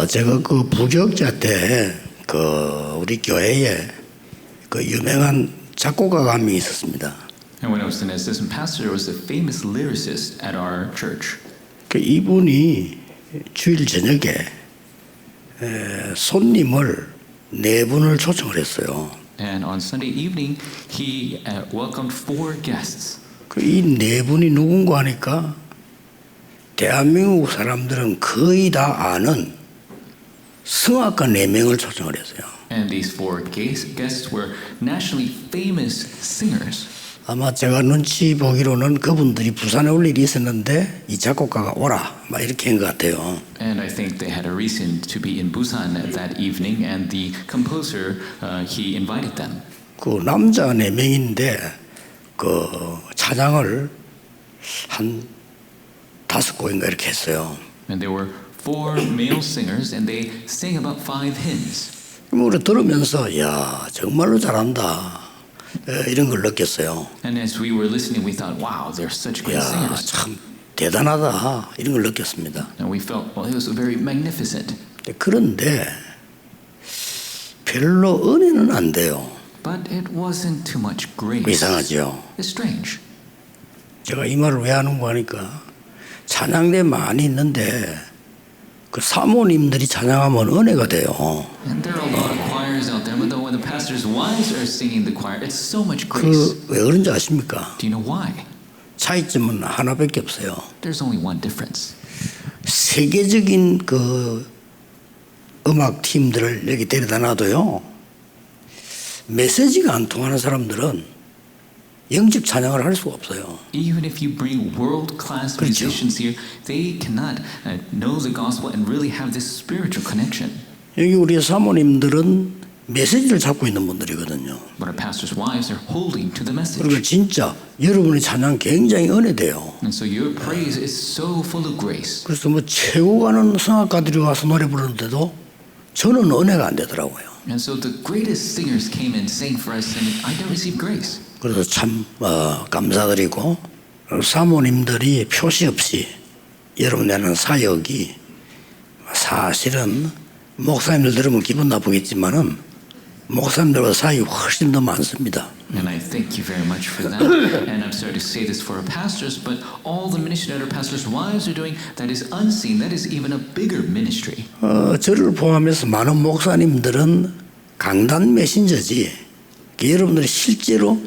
제가 그 부교육자 때 우리 교회에 그 유명한 작곡가가 한 명 있었습니다. And when I was an assistant pastor, there was a famous lyricist at our church. 그 이분이 주일 저녁에 손님을 4분을 초청을 했어요. And on Sunday evening, he welcomed 4 guests. 그 이 4분이 누군가 하니까 대한민국 사람들은 거의 다 아는 성악가 4명을 초청을 했어요. And these 4 guests were nationally famous singers. 아마 제가 눈치 보기로는 그분들이 부산에 올 일이 있었는데 이 작곡가가 오라 막 이렇게 한 것 같아요. And I think they had a reason to be in Busan that evening, and the composer he invited them. 그 남자 4명인데 그 찬양을 한 5곡인가 이렇게 했어요. And there were 4 male singers, and they sang about 5 hymns. 그럼 우리 들으면서 야 정말로 잘한다 이런 걸 느꼈어요. And as we were listening, we thought, wow, they're such great 야 singers. 참 대단하다 이런 걸 느꼈습니다. And we felt, well, it was very magnificent. 그런데 별로 은혜는 안 돼요. But it wasn't too much grace. 이상하죠. It's strange. 제가 이 말을 왜 하는가 하니까 찬양대 많이 있는데 그 사모님들이 찬양하면 은혜가 돼요. And there are a lot of choirs out there, but when the pastor's wives are singing the choir, it's so much grace. 왜 그런지 아십니까? Do you know why? 차이점은 하나밖에 없어요. There's only one difference. 세계적인 그 음악 팀들을 여기 데려다 놔도요. 메시지가 안 통하는 사람들은 영적 찬양을 할 수가 없어요. Even if you bring world-class musicians here, they cannot know the gospel and really have this spiritual connection. 여기 우리 사모님들은 메시지를 잡고 있는 분들이거든요. But our pastors' wives are holding to the message. 그러니까 진짜 여러분의 찬양 굉장히 은혜돼요. And so your praise is so full of grace. 그래서 뭐 최고 가는 성악가들이 와서 노래 부르는데도 저는 은혜가 안 되더라고요. And so the greatest singers came and sang for us, and I don't receive grace. 그래서 참 감사드리고 사모님들이 표시 없이 여러분이 하는 사역이 사실은 목사님들 들으면 기분 나쁘겠지만은 목사님들보다 사역이 훨씬 더 많습니다. And I thank you very much for that. And I'm sorry to say this for our pastors, but all the ministry that our pastors' wives are doing, that is unseen, that is even a bigger ministry. 저를 포함해서 많은 목사님들은 강단 메신저지 여러분들이 실제로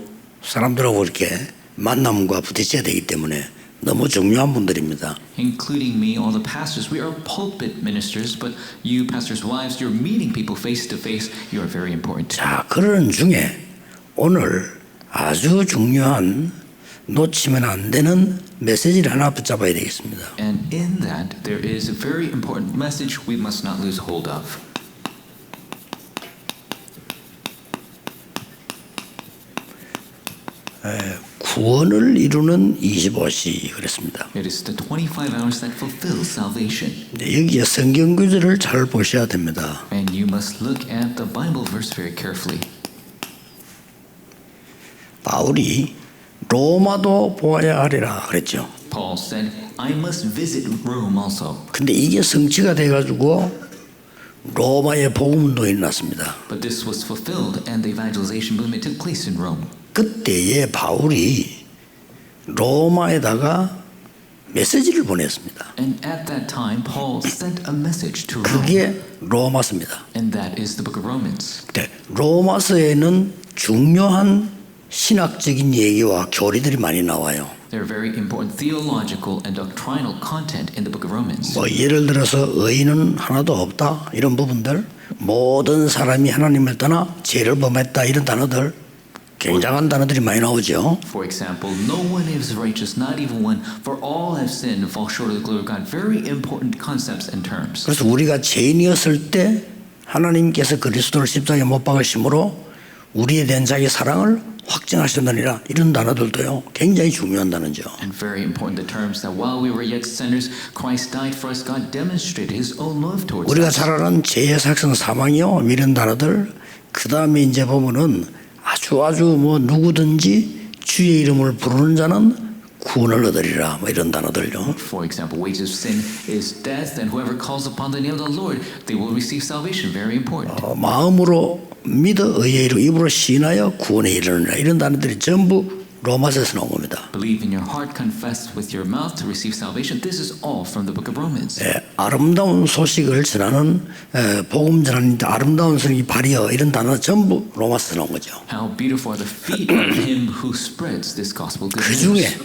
사람들하고 이렇게 만남과 부딪혀야 되기 때문에 너무 중요한 분들입니다. Including me, all the pastors, we are pulpit ministers, but you pastors' wives, you're meeting people face to face. You are very important. 자, 그런 중에 오늘 아주 중요한 놓치면 안 되는 메시지를 하나 붙잡아야 되겠습니다. And in that, there is a very important message we must not lose hold of. 구원을 이루는 25시 그랬습니다. It is the 25 hours that fulfill salvation. 여기에 성경 구절을 잘 보셔야 됩니다. And you must look at the Bible verse very carefully. 바울이 로마도 보아야 하리라 그랬죠. Paul said, I must visit Rome also. 근데 이게 성취가 돼가지고 로마의 복음운동이 일어났습니다. But this was fulfilled and the evangelization movement took place in Rome. 그때에 바울이 로마에다가 메시지를 보냈습니다. And at that time, Paul sent a message to Rome. 그게 로마서입니다. And that is the book of Romans. 근데 로마서에는 중요한 신학적인 얘기와 교리들이 많이 나와요. There are very important theological and doctrinal content in the book of Romans. 뭐 예를 들어서 의인은 하나도 없다 이런 부분들, 모든 사람이 하나님을 떠나 죄를 범했다 이런 단어들 굉장한 단어들이 많이 나오죠. For example, no one is righteous, not even one, for all have sinned and fall short of the glory of God. Very important concepts and terms. 그래서 우리가 죄인이었을 때 하나님께서 그리스도를 십자가에 못 박으심으로 우리에 대한 자기 사랑을 확증하셨느니라 이런 단어들도요 굉장히 중요한 단어죠. And very important the terms that while we were yet sinners, Christ died for us. God demonstrated His own love towards 우리가 us. 잘 아는 죄의 삭성 사망이요 이런 단어들 그 다음에 이제 보면은 아주 뭐 누구든지 주의 이름을 부르는 자는 구원을 얻으리라 뭐 이런 단어들요. For example, wages of sin is death, and whoever calls upon the name of the Lord, they will receive salvation. Very important. 마음으로 믿어 의에 이르고 입으로 시인하여 구원에 이르느니라 이런 단어들이 전부 로마서에서 나온 겁니다. Believe in your heart, confess with your mouth to receive salvation. This is all from the book of Romans. 아름다운 소식을 전하는 복음 전하는 아름다운 소식이 발이여 이런 단어 전부 로마서에서 나온 거죠. How beautiful are the feet of him who spreads this gospel good 그 news. 중에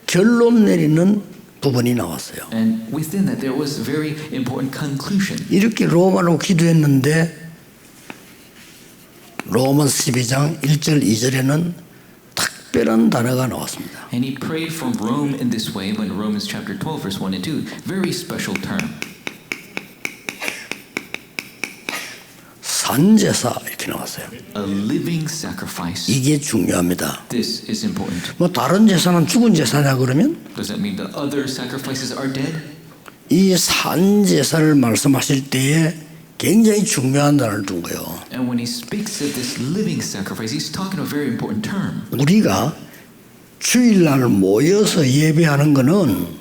결론 내리는 부분이 나왔어요. And within that there was a very important conclusion. 이렇게 로마로 기도했는데 로마서 12장 1절 2절에는 특별한 단어가 나왔습니다. And he prayed from Rome in this way when Romans chapter 12 verse 1 and 2, very special term. 산제사 이렇게 나왔어요. A living sacrifice. 이게 중요합니다. This is important. 뭐 다른 제사는 죽은 제사냐 그러면 Does that mean the other sacrifices are dead? 이 산제사를 말씀하실 때에 굉장히 중요한 단어를 둔 거예요. And when he speaks of this living sacrifice, he's talking a very important term. 우리가 주일날 모여서 예배하는 거는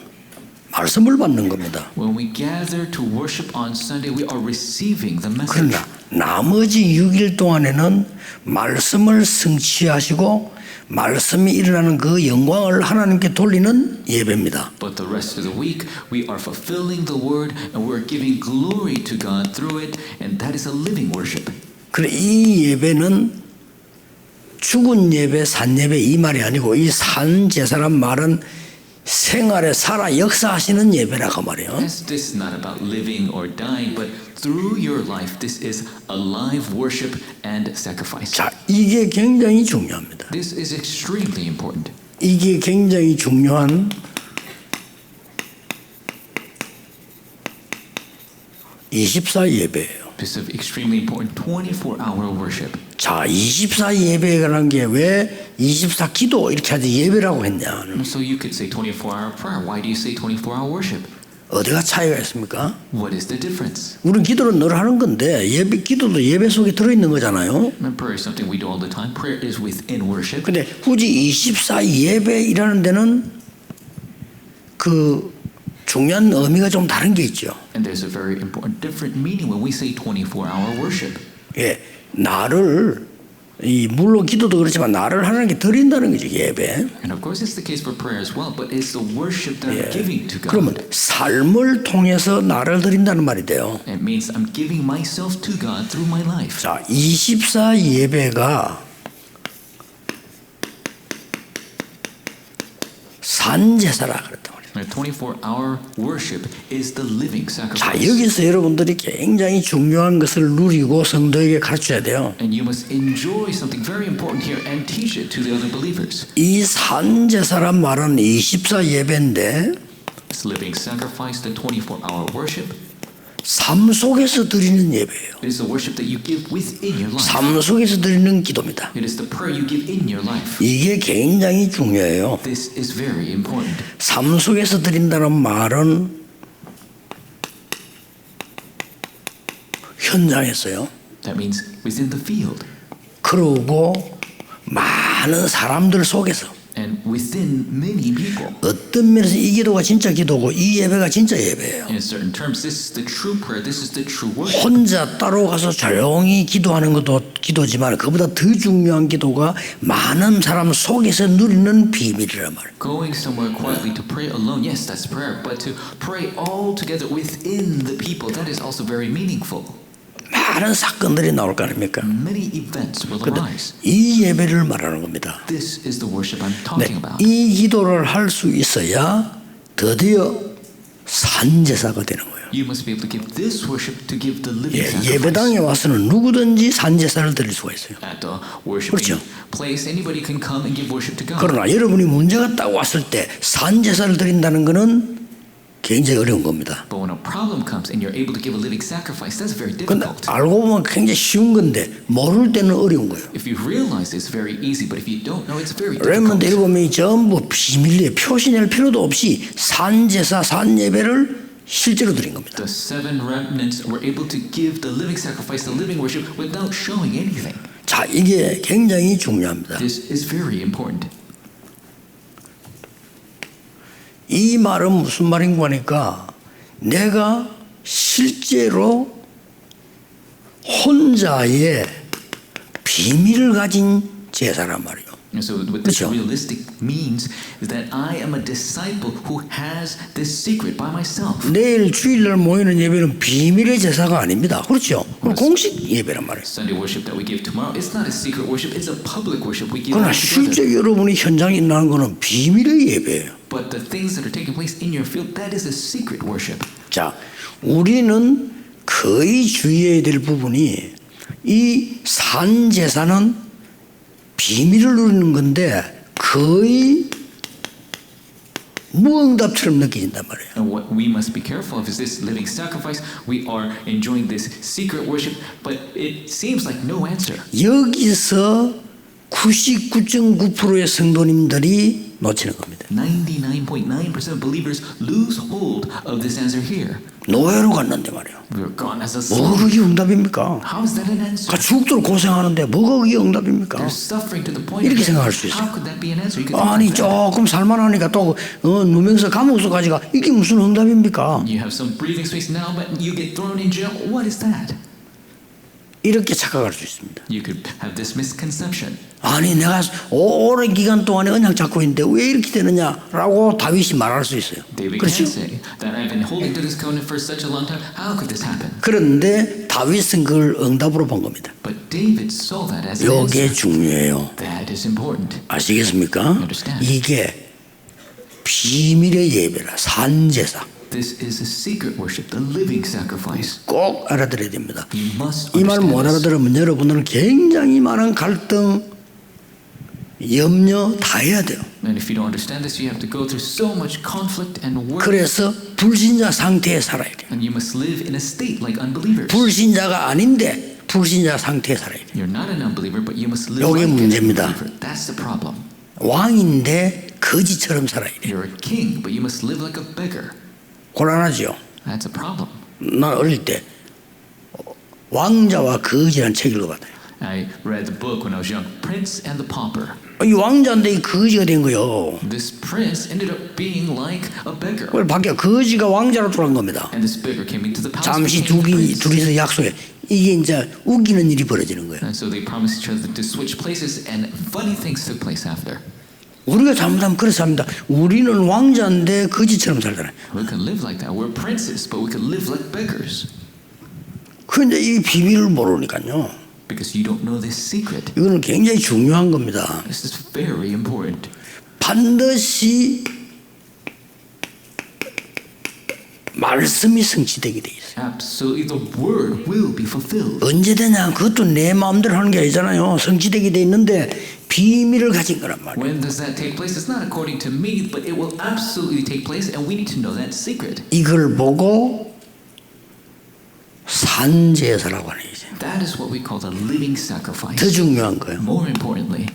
말씀을 받는 겁니다. When we gather to worship on Sunday, we are receiving the message. 그러나 나머지 6일 동안에는 말씀을 성취하시고 말씀이 일어나는 그 영광을 하나님께 돌리는 예배입니다. But the rest of the week, we are fulfilling the word and we're giving glory to God through it, and that is a living worship. 그래 이 예배는 죽은 예배, 산 예배 이 말이 아니고 이 산 제사란 말은 생활에 살아 역사하시는 예배라고 말이에요. This is not about living or dying, but through your life, this is a live worship and sacrifice. 자, 이게 굉장히 중요합니다. This is extremely important. 이게 굉장히 중요한 24 예배예요. This is extremely important 24-hour worship. 자, 24 예배라는 게 왜 24 기도 이렇게 하지 예배라고 했냐? So you could say 24-hour prayer. Why do you say 24-hour worship? 어디가 차이가 있습니까? What is the difference? 우리는 기도를 늘 하는 건데 예배 기도도 예배 속에 들어 있는 거잖아요. Prayer is something we do all the time. Prayer is within worship. 근데 굳이 24 예배이라는 데는 그 중요한 의미가 좀 다른 게 있죠. And there's a very important different meaning when we say 24-hour worship. 예, 나를 이 물론 기도도 그렇지만 나를 하나님께 드린다는 거죠 예배. And of course it's the case for prayer as well, but it's the worship that I'm giving to God. 그러면 삶을 통해서 나를 드린다는 말이 돼요. It means I'm giving myself to God through my life. 자, 24 예배가 산제사라 그랬단 말이에요. 24-hour worship is the living 자, sacrifice. 여기서 여러분들이 굉장히 중요한 것을 누리고 성도에게 가르쳐야 돼요. And you must enjoy something very important here and teach it to the other believers. 이 산제사란 말은 24 예배인데 This living sacrifice, the 24-hour worship, 삶 속에서 드리는 예배예요. it is the worship that you give within your life. 삶 속에서 드리는 기도입니다. It is the prayer you give in your life. 이게 굉장히 중요해요. This is very important. 삶 속에서 드린다는 말은 현장에서요. That means within the field 그러고 많은 사람들 속에서 and within many people. 어떤 면에서 이 기도가 진짜 기도고 이 예배가 진짜 예배예요. In certain terms, this is the true prayer. This is the true worship. 혼자 따로 가서 조용히 기도하는 것도 기도지만 그보다 더 중요한 기도가 많은 사람 속에서 누리는 비밀이란 말이에요. Going somewhere quietly to pray alone, yes, that's prayer. But to pray all together within the people, that is also very meaningful. 많은 사건들이 나올 거 아닙니까? Many events will arise. 이 예배를 말하는 겁니다. This is the worship I'm talking about. 이 기도를 할 수 있어야 드디어 산제사가 되는 거예요. You must be able to give this worship to give the living sacrifice. 예배당에 와서는 누구든지 산제사를 드릴 수가 있어요. At the worshiping place, anybody can come and give worship to God. 그러나 여러분이 문제가 딱 왔을 때 산제사를 드린다는 것은 굉장히 어려운 겁니다. But when a problem comes and you're able to give a living sacrifice, that's very 근데 difficult. 알고 보면 굉장히 쉬운 건데 모를 때는 어려운 거예요. If you realize it's very easy, but if you don't know, it's very 렘넌트 difficult. 7명이 전부 비밀리에 표시낼 필요도 없이 산제사 산예배를 실제로 드린 겁니다. The 7 remnants were able to give the living sacrifice, the living worship, without showing anything. 자, 이게 굉장히 중요합니다. This is very important. 이 말은 무슨 말인가 하니까 내가 실제로 혼자의 비밀을 가진 제사란 말이에요. And so what this realistic means is that I am a disciple who has this secret by myself. 내일 주일날 모이는 예배는 비밀의 제사가 아닙니다. 그렇죠? 공식 예배란 말이에요. Sunday worship that we give tomorrow, it's not a secret worship, it's a public worship we give 그러나 all together. 실제 여러분이 현장에 있는 것은 비밀의 예배예요. But the things that are taking place in your field, that is a secret worship. 자, 우리는 거의 주의해야 될 부분이 이 산제사는 비밀을 누리는 건데 거의 무응답처럼 느껴진단 말이에요. And what we must be careful of is this living sacrifice. We are enjoying this secret worship, but it seems like no answer. 여기서 99.9%의 성도님들이 놓치는 겁니다. 99.9% of believers lose hold of this answer here. 노예로 갔는데 말이에요. We're gone as a 뭐가 slave. 그게 응답입니까? How is that an answer? 죽도록 고생하는데 뭐가 그게 응답입니까? They're suffering to the point. 이렇게 of 생각할 수 있어요. How could that be an answer? You could 아니 think like that. 조금 살만하니까 또 누명서 감옥서까지 가. 이게 무슨 응답입니까? You have some breathing space now, but you get thrown in jail. What is that? 이렇게 착각할 수 있습니다. You could have this misconception. 아니 내가 오랜 기간 동안에 언약 잡고 있는데 왜 이렇게 되느냐라고 다윗이 말할 수 있어요. David 그렇죠? can say that I've been holding to this covenant for such a long time. How could this happen? 그런데 다윗은 그걸 응답으로 본 겁니다. But David saw that as an 이게 answer. 중요해요. That is important. 아시겠습니까? Understand. 이게 비밀의 예배라 산제사. This is a secret worship, the living sacrifice. 꼭 알아들어야 됩니다. You must 이 말 못 understand this. 알아들으면 여러분들은 굉장히 많은 갈등, 염려 다 해야 돼요. And if you don't understand this, you have to go through so much conflict and work. 그래서 불신자 상태에 살아야 돼요. And you must live in a state like unbelievers. 불신자가 아닌데 불신자 상태에 살아야 돼요. You're not an unbeliever, but you must live 요게 like an 문제입니다. unbeliever. That's the problem. 왕인데 거지처럼 살아야 돼요. You're a king, but you must live like a beggar. 곤란하죠. That's a problem. 난 어릴 때 왕자와 거지라는 책을 읽어봤어요. I read the book when I was young, Prince and the Pauper. 이 왕자인데 이 거지가 된 거요. This prince ended up being like a beggar. 그걸 바뀌어 거지가 왕자로 돌아간 겁니다. And this beggar came into the palace. 잠시 became the prince. 둘이서 약속해. 이게 이제 웃기는 일이 벌어지는 거예요. And so they promised each other to switch places, and funny things took place after. 우리가 잘못하면 그래서 합니다. 우리는 왕자인데 거지처럼 살잖아요. We can live like that. We're princes, but we can live like beggars. 그런데 이 비밀을 모르니까요. Because you don't know this secret. 이거는 굉장히 중요한 겁니다. This is very important. 반드시 말씀이 성취되게 돼 있어요. Absolutely, the word will be fulfilled. 언제 되냐? 그것도 내 마음대로 하는 게 아니잖아요. 성취되게 돼 있는데 비밀을 가진 거란 말이에요. When does that take place? It's not according to me, but it will absolutely take place, and we need to know that secret. 이걸 보고 산제사라고 하는 거죠. That is what we call the living sacrifice. 더 중요한 거예요. More importantly,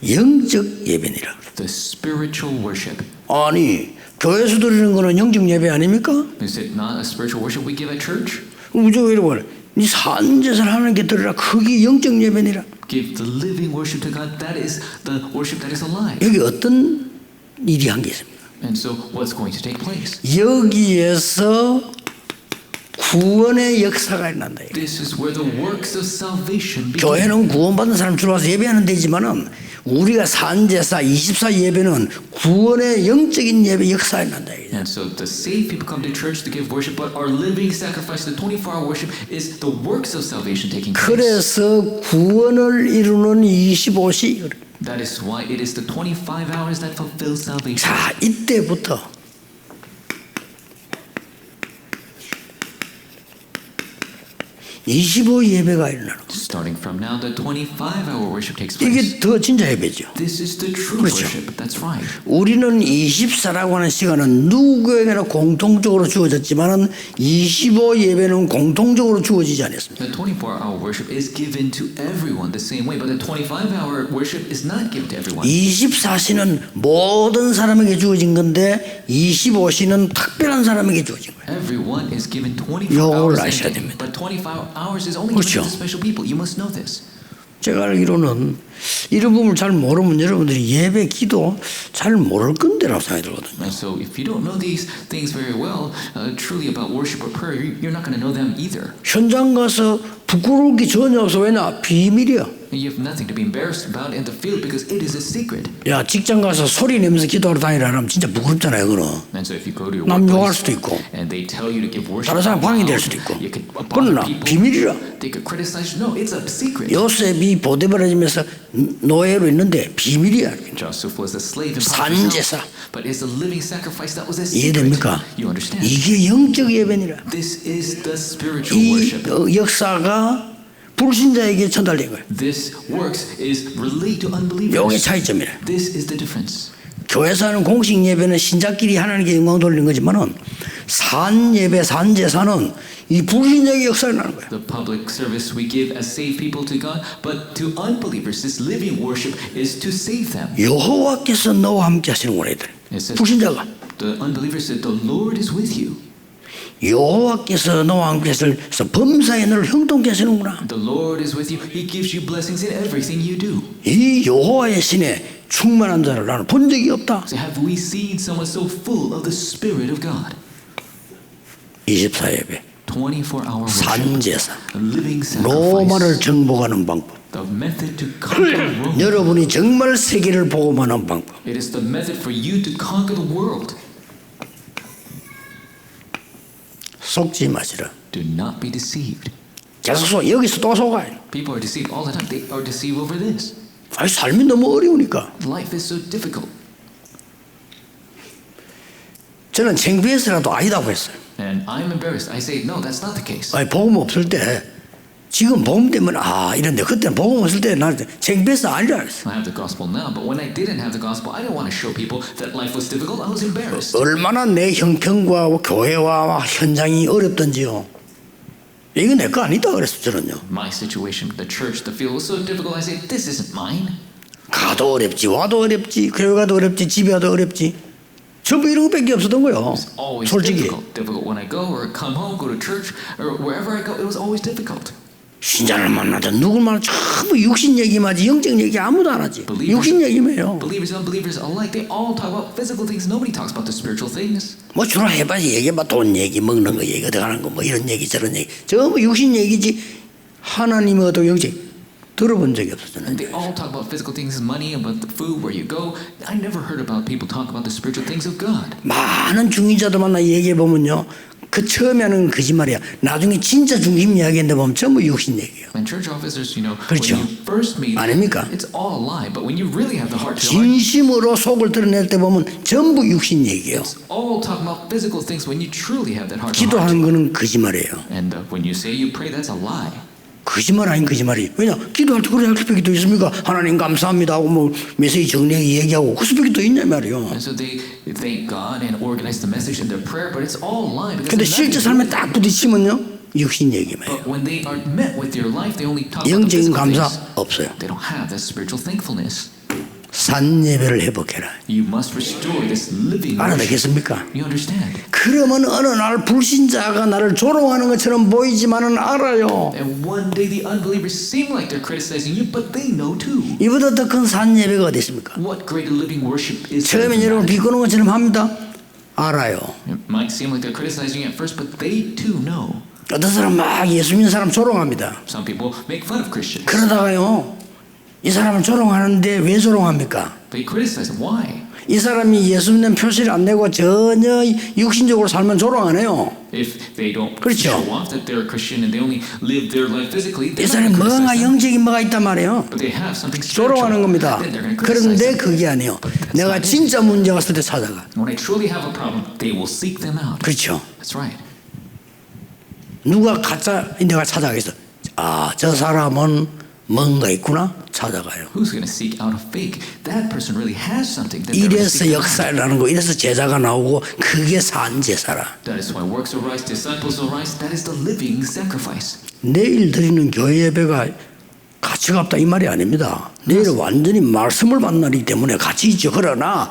영적 예배니라. the spiritual worship. 아니 교회에서 드리는 거는 영적 예배 아닙니까? Is it not a spiritual worship we give at church? 무조건 이러고 그래. 네 산제사를 하나님께 드리라. 그게 영적 예배니라. Give the living worship to God. That is the worship that is alive. 여기 어떤 일이 한 게 있습니다. And so, what's going to take place? 여기에서 구원의 역사가 일어난다. This is where the works of salvation begin. 교회는 구원받은 사람 주로 와서 예배하는 데지만은 우리가 산제사 24 예배는 구원의 영적인 예배 역사가 일어난다. And so the saved people come to church to give worship, but our living sacrifice, the 24-hour worship, is the works of salvation taking place. 그래서 구원을 이루는 25시. That is why it is the 25 hours that fulfill salvation. 자, 이때부터 25 예배가 일어나는 거예요. Starting from now, the 25-hour worship takes place. 이게 더 진짜 예배죠. This is the true 그렇죠. worship. That's right. 우리는 24라고 하는 시간은 누구에게나 공통적으로 주어졌지만은 25 예배는 공통적으로 주어지지 않았습니다. The 24-hour worship is given to everyone the same way, but the 25-hour worship is not given to everyone. 24시는 모든 사람에게 주어진 건데 25시는 특별한 사람에게 주어진 거예요. Everyone is given 24 요걸 hours, 아셔야 a day, 됩니다. but 25 hours is only 그렇죠. given to special people. You must know this. 제가 알기로는 이런 부분을 잘 모르면 여러분들이 예배 기도 잘 모를 건데라고 생각이 들거든요. And so if you don't know these things very well, truly about worship or prayer, you're not going to know them either. 현장 가서 부끄러울 게 전혀 없어. 왜냐? 비밀이야. And you have nothing to be embarrassed about in the field because it is a secret. 야, 직장 가서 소리 내면서 기도하러 다니라 하면 진짜 부끄럽잖아요, 그거는. And so if you go to your 남 욕할 workplace 수도 있고 and they tell you to give worship, 다른 사람 방해될 수도 있고. you could 그러나 bother people. 비밀이라. They could criticize you. No, it's a secret. 요셉이 보디바라지면서 노예로 있는데 비밀이야. Joseph was a slave in 산제사. Potiphar's house, but it's a living sacrifice that was a secret. 이해됩니까? You understand? 이게 영적 예배니라. This is the spiritual 이 worship. 역사가 불신자에게 전달된 거예요. This works is relayed to 요게 unbelievers. 차이점이라. This is the difference. 교회에서 하는 공식 예배는 신자끼리 하나님께 영광 돌리는 거지만은 산 예배, 산 제사는 이 불신자의 역사가 나는 거예요. The public service we give as saved people to God, but to unbelievers, this living worship is to save them. 여호와께서 너와 함께 하시는구나 이들. It says, 불신자가 the unbelievers said, the Lord is with you. 여호와께서 너와 함께 하셔서 범사에 너를 형통케 하시는구나. The Lord is with you. He gives you blessings in everything you do. 이 여호와의 신에 충만한 자를 나는 본 적이 없다. So have we seen someone so full of the Spirit of God? 24예배, 24-hour worship. 산제사, A living 로마를 sacrifice. 정복하는 방법. The method to conquer Rome. 여러분이 정말 세계를 복음하는 방법. It is the method for you to conquer the world. 속지 마시라. Do not be deceived. 계속 여기서 또 속아요. People are deceived all the time. They are deceived over this. 아니, 삶이 너무 어려우니까. Life is so difficult. 저는 창피해서라도 아니다고 했어요. And I'm embarrassed. I say, no, that's not the case. 아니, 복음 없을 때 지금 복음 때문에 이런데 그때는 복음 없을 때 나한테 창피해서 아니라 그랬어. I have the gospel now, but when I didn't have the gospel, I didn't want to show people that life was difficult. I was embarrassed. 얼마나 내 형편과 교회와 현장이 어렵던지요. 이거 내 거 아니다 그랬어 저는요. My situation, the church, the field was so difficult. I said, this isn't mine. 가도 어렵지, 와도 어렵지, 교회 가도 어렵지, 집에 가도 어렵지. 전부 이런 것밖에 없었던 거예요. Always 솔직히. difficult when I go or come home, go to church, or wherever I go. It was always difficult. 신자를 만나든 누굴 만나든 전부 육신 얘기만 하지 영적 얘기 아무도 안 하지. 육신 얘기매요. Believers and unbelievers alike, they all talk about physical things. Nobody talks about the spiritual things. 뭐 주로 해봐야지 얘기해봐. 돈 얘기, 먹는 거 얘기, 어떡하는 거 뭐 이런 얘기 저런 얘기. 전부 육신 얘기지 하나님의 어떤 영적 들어본 적이 없었잖아요. And they all talk about physical things, money, about the food, where you go. I never heard about people talk about the spiritual things of God. 많은 중인자들 만나 얘기해보면요. 그 처음에 하는 건 거짓말이야. 나중에 진짜 중심 이야기인데 보면 전부 육신 얘기예요. And church officers, 그렇죠. when you first meet, 아닙니까? it's all a lie. But when you really have the heart to heart, 진심으로 속을 드러낼 때 보면 전부 육신 얘기예요. it's all talking about physical things. When you truly have that heart to 기도하는 heart, 거는 거짓말이에요. and when you say you pray, that's a lie. 거짓말 아닌 거짓말이. 왜냐? 기도할 때 그래 할 수밖에 있습니까? 하나님 감사합니다 하고 뭐 메시지 정리하게 얘기하고 그 수밖에 또 있냐 말이요. And so they thank God and organize the message in their prayer, but it's all lie. Because 근데 it's 실제 삶에 딱 부딪히면요 육신 얘기만 해요. But when they are met with their life, they only talk about the 영적인 physical 감사 things. 없어요. They don't have that spiritual thankfulness. 산 예배를 회복해라. You must restore this living worship. 알아듣겠습니까? You understand? 그러면 어느 날 불신자가 나를 조롱하는 것처럼 보이지만은 알아요. And one day the unbelievers seem like they're criticizing you, but they know too. 이보다 더 큰 산 예배가 어디 있습니까? What greater living worship is there 처음엔 than 여러분 that? 비꼬는 것처럼 합니다. 알아요. It might seem like they're criticizing you at first, but they too know. 어떤 사람 막 예수 믿는 사람 조롱합니다. Some people make fun of Christians. 그러다가요 이 사람을 조롱하는데 왜 조롱합니까? They criticize them. Why? 이 사람이 예수 믿는 표시를 안 내고 전혀 육신적으로 살면 조롱 안 해요. If they don't 그렇죠. show off that they're a Christian and they only live their life physically, 이 they're not 사람이 going to 뭔가 criticize them. 영적인 뭐가 있단 말이에요. But they have something spiritual. 조롱하는 겁니다. Then they're going to criticize 그런데 them. 그게 아니에요. That's 내가 not it. 진짜 문제 왔을 때 찾아가. When I truly have a problem, they will seek them out. 그렇죠. That's right. 누가 가짜 내가 찾아가겠어. 저 사람은 뭔가 있구나 찾아가요. Who's going to seek out a fake? That person really has something. Then they're going to 이래서 seek them out. 역사를 하는 거, 이래서 제자가 나오고 그게 산제사라. That is why works arise, disciples arise. That is the living sacrifice. 내일 드리는 교회 예배가 가치가 없다 이 말이 아닙니다. 내일은 완전히 말씀을 받는 날이기 때문에 가치 있죠. 그러나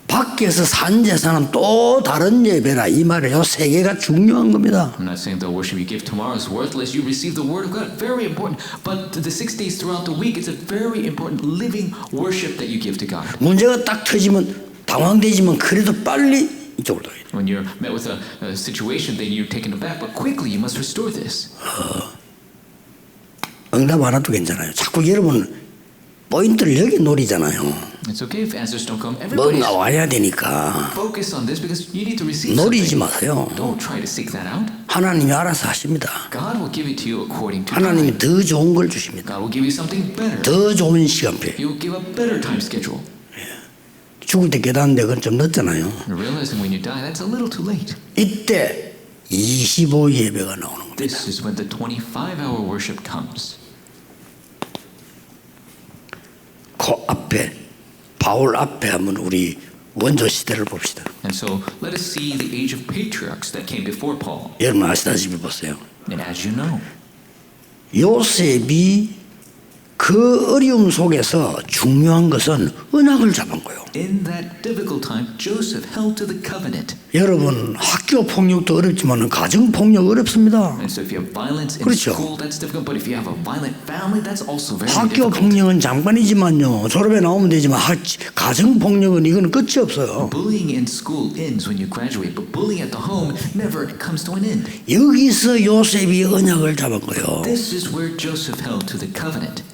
밖에서 산 제사는 또 다른 예배라 이 말이에요. 세 개가 중요한 겁니다. I'm not saying the worship you give tomorrow is worthless. You receive the word of God, very important. But the 6 days throughout the week, it's a very important living worship that you give to God. 문제가 딱 터지면 당황되지만 그래도 빨리 이쪽으로 돌아야 돼. When you're met with a situation, then you're taken aback, but quickly you must restore this. 응답 안 해도 괜찮아요. 자꾸 여러분 포인트를 여기 노리잖아요. It's okay if answers don't come. 뭐 Everybody 나와야 되니까 focus on this because you need to receive 노리지 something. 마세요. Don't try to seek that out. 하나님이 알아서 하십니다. God will give it to you according to 하나님이 time. 더 좋은 걸 주십니다. God will give you something better. 더 좋은 시간표. He will give a better time schedule. 죽을 때 깨닫는데 그건 좀 늦잖아요. And realizing when you die, that's a little too late. 이때 25 예배가 나오는 겁니다. This is when the 25-hour worship comes. 그 앞에 바울 앞에 한번 우리 원조 시대를 봅시다. And so let us see the age of patriarchs that came before Paul. 여러분 아시다시피 보세요. And as you know, 요셉이 그 어려움 속에서 중요한 것은 언약을 잡은 거예요. in that difficult time, Joseph held to the covenant. 여러분 학교 폭력도 어렵지만 가정 폭력 어렵습니다. And so if you have violence in 그렇죠. school, that's difficult. But if you have a violent family, that's also very 학교 difficult. 폭력은 잠깐이지만요. 졸업에 나오면 되지만 가정 폭력은 이건 끝이 없어요. Bullying in school ends when you graduate, but bullying at the home never comes to an end. 여기서 요셉이 언약을 잡은 거예요. This is where Joseph held to the covenant.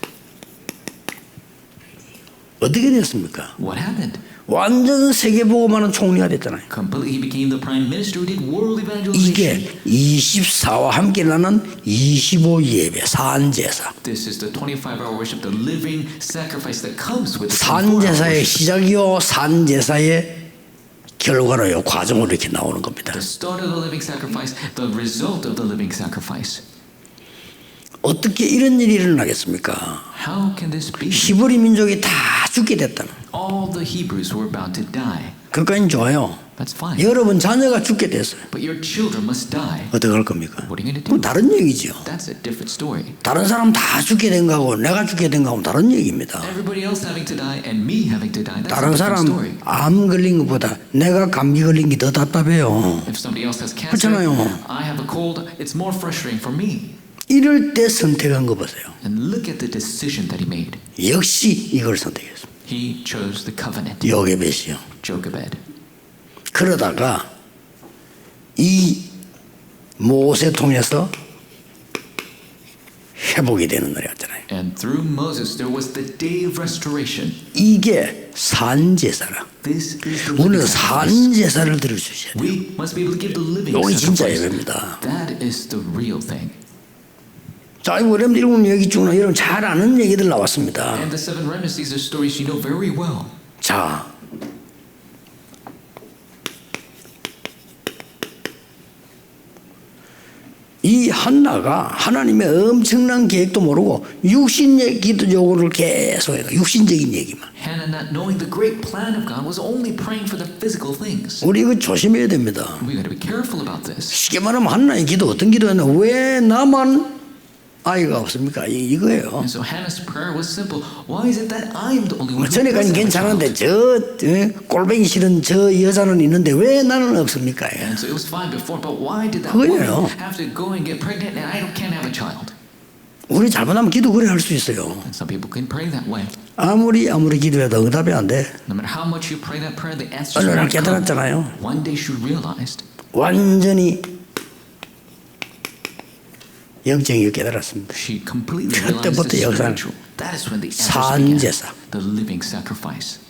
어떻게 됐습니까? What happened? 완전 세계복음화는 총리가 됐잖아요. Completely, he became the prime minister who did world 이게 evangelization. 24와 함께 나는 25 예배 산제사. This is the 25-hour worship, the living sacrifice that comes with the 24-hour 산제사의 worship. 시작이요 산제사의 결과로요 과정으로 이렇게 나오는 겁니다. The start of the living sacrifice, the result of the living sacrifice. 어떻게 이런 일이 일어나겠습니까? How can this be? 히브리 민족이 다 죽게 됐다는. All the Hebrews were about to die. 그건 좋아요. That's fine. 여러분 자녀가 죽게 됐어요. But your children must die. 어떻게 할 겁니까? What are you going to 그건 do? 다른 얘기죠. That's a different story. 다른 사람 다 죽게 된 거하고 내가 죽게 된 거하고는 다른 얘기입니다. Everybody else having to die and me having to die, that's a 다른 different 사람 story. 암 걸린 것보다 내가 감기 걸린 게 더 답답해요. If somebody else has cancer, 그렇잖아요. I have a cold, it's more frustrating for me. 이럴 때 선택한 거 보세요. And look at the decision that he made. 역시 이걸 선택했습니다. He chose the covenant. 요게벳이요. Jochebed. 그러다가 이 모세 통해서 회복이 되는 날이었잖아요. And through Moses, there was the day of restoration. 이게 산제사라. This is the 오늘 living sacrifice. 산제사를 들어주셔야 돼요. We must be able to give the living 여기 진짜 sacrifice. 예배입니다. That is the real thing. 자, 여러분들 읽은 얘기 중에 여러분 잘 아는 얘기들 나왔습니다. And the seven remnants, these are stories you know very well. 자, 이 한나가 하나님의 엄청난 계획도 모르고 육신적으로 계속 해요. 육신적인 얘기만. Hannah, not knowing the great plan of God, was only praying for the physical things. 우리 이거 조심해야 됩니다. We got to be careful about this. 쉽게 말하면 한나의 기도 어떤 기도였나? 왜 나만 아이가 없습니까? 이거예요. And so Hannah's prayer was simple. Why is it that I'm the only one who 전에까지 doesn't have a 괜찮은데 child? 저 꼴뱅이 싫은 저 여자는 있는데 왜 나는 없습니까? And so it was fine before, but why did that 그거예요. woman have to go and get pregnant and I can't have a child? 우리 잘못하면 기도 그래 할 수 있어요. And some people can pray that way. 아무리 기도해도 응답이 안 돼. No matter how much you pray that prayer, the answers 어느 날 won't come. 깨달았잖아요. One day she realized 완전히 영적이 깨달았습니다. she completely realized 그때부터 the 역사는 spiritual. That is when the answers began. 산제사. The living sacrifice.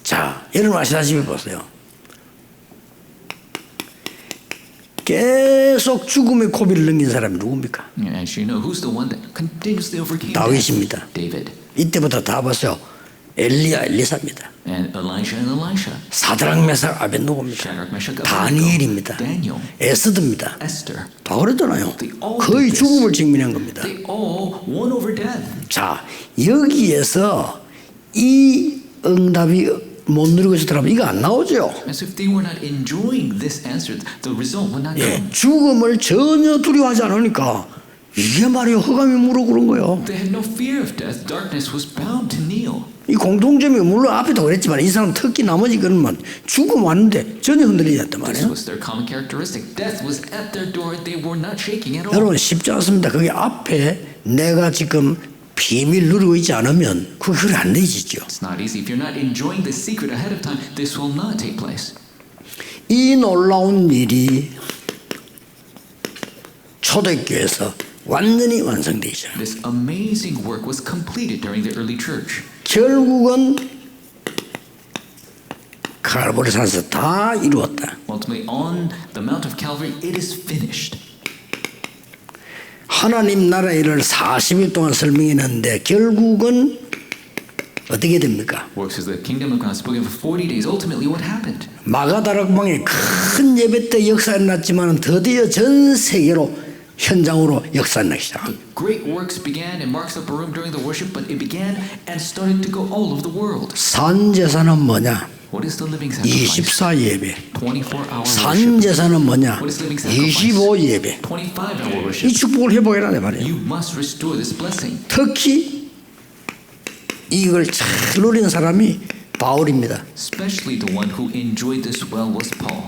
자, 여러분 아시다시피 보세요. 계속 죽음의 고비를 넘긴 사람이 누굽니까? As you know, who's the one that continuously overcame 다윗입니다. death? David. 이때부터 다 보세요. 엘리사입니다. And Elisha. 사드락 메삭 아벤노고입니다. Shadrach, Meshach, Abednego, 다니엘입니다. Daniel, 에스더입니다. Esther. 다 그러잖아요. They all 거의 did this. 죽음을 직면한 겁니다. They all won over death. 자, 여기에서 이 응답이 못 누리고 있었더라면 이거 안 나오죠. And so if they were not enjoying this answer, the result would not 예, come. 죽음을 전혀 두려워하지 않으니까 이게 말이에요. 흑암이 물어 그런 거예요. They had no fear of death. Darkness was bound to kneel. 이 공통점이 물론 앞에도 그랬지만 이 사람 특히 나머지 그런만 죽음 왔는데 전혀 흔들리지 않단 This 말이에요. was their common characteristic. Death was at their door. They were not shaking at all. 여러분 쉽지 않습니다. 그게 앞에 내가 지금 비밀 누리고 있지 않으면 그게 안 되지죠. It's not easy. If you're not enjoying the secret ahead of time, this will not take place. 이 놀라운 일이 초대교회에서 완전히 완성되죠. This amazing work was completed during the early church. 결국은 칼보리 산에서 다 이루었다. Ultimately, on the Mount of Calvary, it is finished. 하나님 나라 일을 40일 동안 설명했는데 결국은 어떻게 됩니까? Works as the kingdom of God spoken for 40 days. Ultimately, what happened? 마가다락방에 큰 예배 때 역사가 났지만 드디어 전 세계로 현장으로 역사가 나기 시작합니다. Great works began in Mark's upper room during the worship, but it began and started to go all over the world. 산제사는 뭐냐? What is the living sacrifice? 24 예배. 24-hour worship. 산제사는 뭐냐? What is living sacrifice? 25 예배. 25-hour 이 worship. 축복을 회복해라 내 말이에요. You must restore this blessing. 특히 이걸 잘 누리는 사람이 바울입니다. Especially the one who enjoyed this well was Paul.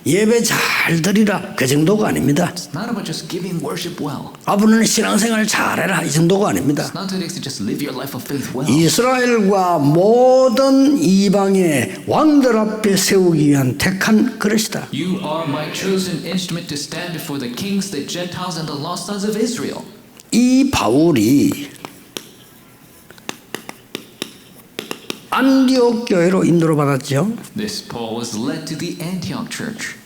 예배 잘 드리라 그 정도가 아닙니다. It's not about just giving worship well. 아버는 신앙생활 잘해라 이 정도가 아닙니다. It's not to just live your life of faith well. 이스라엘과 모든 이방의 왕들 앞에 세우기 위한 택한 그릇이다. You are my chosen instrument to stand before the kings, the Gentiles, and the lost sons of Israel. 이 바울이 안디옥 교회로 인도를 받았죠. This Paul was led to the Antioch church.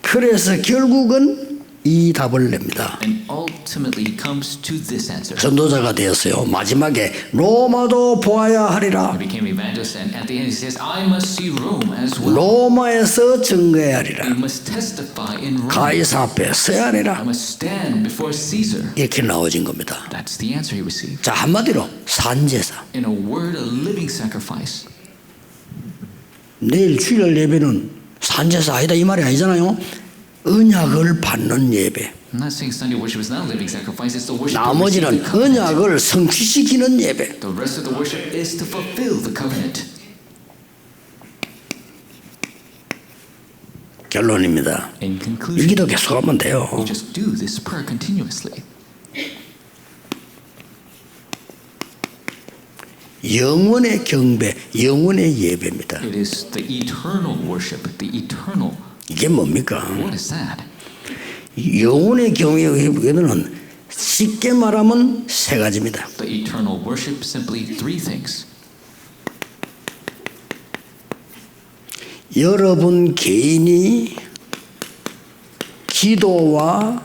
그래서 결국은 이 답을 냅니다. And ultimately he comes to this answer. 전도자가 되었어요. 마지막에 로마도 보아야 하리라. He became evangelist, and at the end he says, I must see Rome as well. 로마에서 증거해야 하리라. I must testify in Rome. 가이사 앞에 서야 I 하리라. must stand before Caesar. 이렇게 나와진 겁니다. That's the answer he received. 자, 한마디로 산제사. In a word, a living sacrifice. 내일 주일 예배는 산제사 아니다 이 말이 아니잖아요. 언약을 받는 예배. I'm not saying Sunday worship is not a living sacrifice. It's the worship to receive 나머지는 the covenant. 언약을 성취시키는 예배. The rest of the worship is to fulfill the covenant. 결론입니다. In conclusion, 일기도 계속하면 돼요. we just do this prayer continuously. 영원의 경배, 영원의 예배입니다. It is the eternal worship, the eternal. 이게 뭡니까? What is that? 영혼의 경외는 쉽게 말하면 세 가지입니다. The eternal worship, simply three things. 여러분 개인이 기도와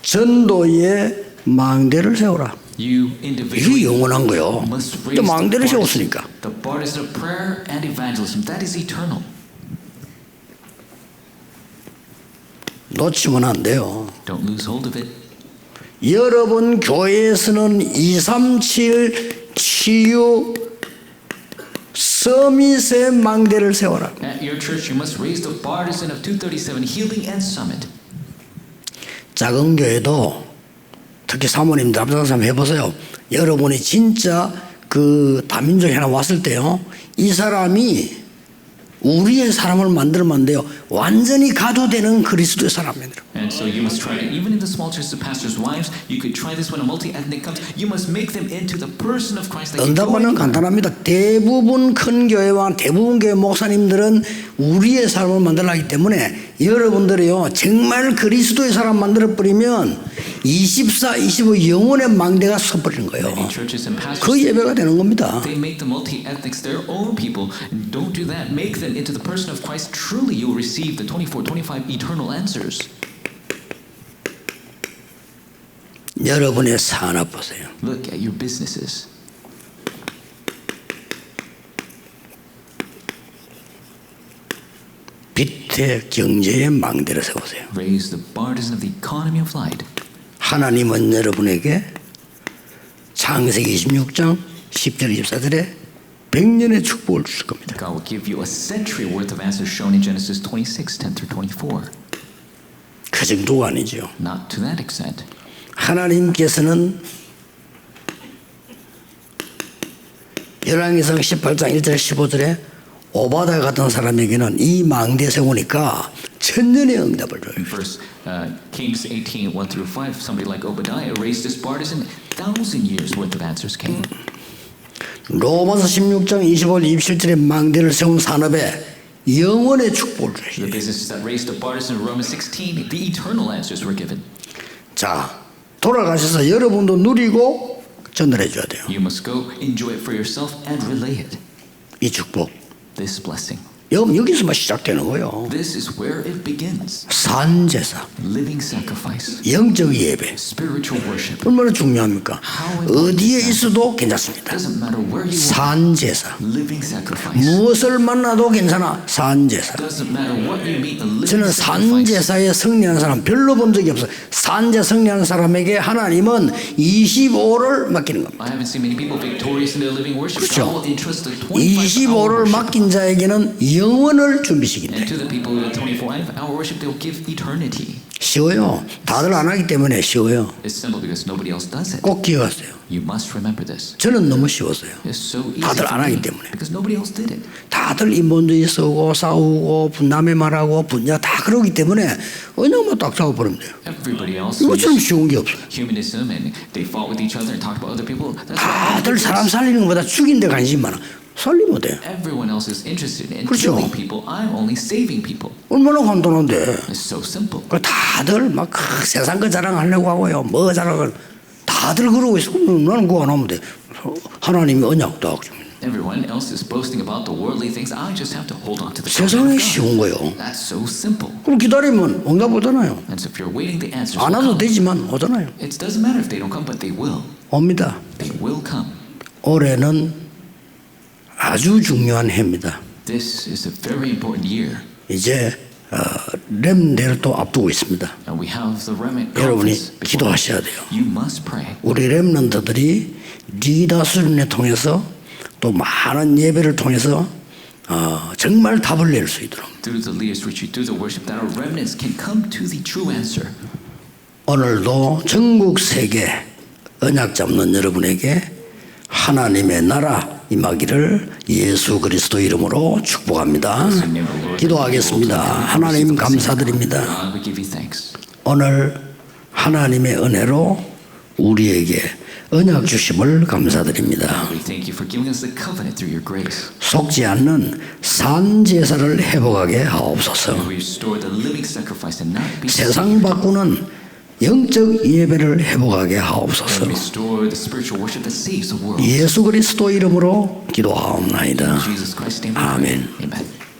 전도의 망대를 세우라. You 이게 individually 영원한 거요. must 또 raise 망대를 the 세웠으니까. borders of prayer and evangelism. That is eternal. 놓치면 안 돼요. Don't lose hold of it. 여러분 교회에서는 237 치유 서밋의 망대를 세워라. At your church, you must raise the partisan of 237 healing and summit. 작은 교회도 특히 사모님들 앞장서 한번 해보세요. 여러분이 진짜 그 다민족 하나 왔을 때요, 이 사람이 우리의 사람을 만들면 안 돼요. 완전히 가도되는 그리스도의 사람입니다. And so you must try it. Even in the small churches of pastors' wives, you could try this when a multi-ethnic comes. You must make them into the person of Christ. Like 응답하는 간단합니다. 대부분 큰 교회와 대부분 교회 목사님들은 우리의 사람을 만들어가기 때문에 여러분들이요 정말 그리스도의 사람 만들어버리면 24, 25 영혼의 망대가 서버리는 거예요. many churches and pastors, 그 예배가 되는 겁니다. they make the multi-ethnics their own people. And don't do that. Make them into the person of Christ. Truly, you will receive the 24, 25 eternal answers. 여러분의 산업 보세요. Look at your businesses. 빛의 경제의 망대를 세우세요. Raise the partisan of the economy of light. 하나님은 여러분에게 창세기 26장 10절 24절에 100년의 축복을 주실 겁니다. God will give you a century worth of answers shown in Genesis 26, 10 through 24. 그 정도가 아니죠. Not to that extent. 하나님께서는 열왕기상 18장 1절 15절에 오바다 같은 사람에게는 이 망대 세우니까 천년의 응답을 줘요. In First Kings 18, 1 through 5, somebody like Obadiah raised this partisan, 1,000 years worth of answers came. 로마서 16장 25, 27절에 망대를 세운 산업에 영원의 축복을 The 주시죠. businesses that raised the partisan in Romans 16, the eternal answers were given. 자, 돌아가셔서 여러분도 누리고 전달해 줘야 돼요. You must go enjoy it for yourself and relay it. 이 축복. This blessing. 여기서만 시작되는 거예요. This is where it begins. 산제사, Living sacrifice, 영적 예배. spiritual worship. 얼마나 중요합니까? 어디에 있어도 괜찮습니다. Doesn't matter where you are. 산제사. Living sacrifice. 무엇을 만나도 괜찮아. 산제사. Doesn't matter what you meet. A living 저는 sacrifice. 산제사에 승리하는 사람 별로 본 적이 없어요. 산제 승리하는 사람에게 하나님은 25를 맡기는 겁니다. I haven't seen many people victorious in their living worship. 그렇죠. God will entrust the 25를 25-hour worship. 맡긴 자에게는 영원을 준비시킨다. And to the people with 24-hour worship, they will give eternity. 쉬워요. 다들 안 하기 때문에 쉬워요. It's simple because nobody else does it. 꼭 기억하세요. You must remember this. 저는 너무 쉬웠어요. It's so easy 다들 안 for 하기 me 때문에. because nobody else did it. 다들 인본주의 쓰고 싸우고 분남의 말하고 분야 다 그러기 때문에 그냥 딱 잡아버리면 돼요. Everybody else 이것처럼 used 쉬운 게 없어요. humanism and they fought with each other and talked about other people. That's why 다들 사람 살리는 것보다 죽인 데 관심 많아. 살리면 돼요. everyone else is interested in 그렇죠. killing people. I'm only saving people. 얼마나 간단한데. It's so simple. 그 다들 막 세상 거 자랑하려고 하고요. 뭐 자랑을 다들 그러고 있어. 그럼 나는 그거 안 하면 돼. 하나님이 언약도 하고. Everyone else is boasting about the worldly things. I just have to hold on to the 세상에 covenant of God. 쉬운 거요. That's so simple. 그럼 기다리면 응답 오잖아요. And so if you're waiting, the answers 안 will 와도 come. 되지만 오잖아요. It doesn't matter if they don't come, but they will. 옵니다. They will come. 올해는 아주 중요한 해입니다. This is a very important year. 이제 렘대를 또 앞두고 있습니다. And we have the remnant 여러분이 conference before us. 기도하셔야 돼요. You must pray. 우리 렘넌트들이 리더 수련회 통해서 또 많은 예배를 통해서 정말 답을 낼 수 있도록 Through the leaders retreat, through the worship, that our remnants can come to the true answer. 오늘도 전국 세계 언약 잡는 여러분에게 하나님의 나라 임하기를 예수 그리스도 이름으로 축복합니다. 기도하겠습니다. 하나님 감사드립니다. God, we give you thanks. 오늘 하나님의 은혜로 우리에게 언약 주심을 감사드립니다. We thank you for giving us the covenant through your grace. 속지 않는 산제사를 회복하게 하옵소서. We restore the living sacrifice and not be 세상 바꾸는 영적 예배를 회복하게 하옵소서. restore the spiritual worship that saves the world. 예수 그리스도 이름으로 기도하옵나이다. In Jesus Christ's name we pray. 아멘. Amen.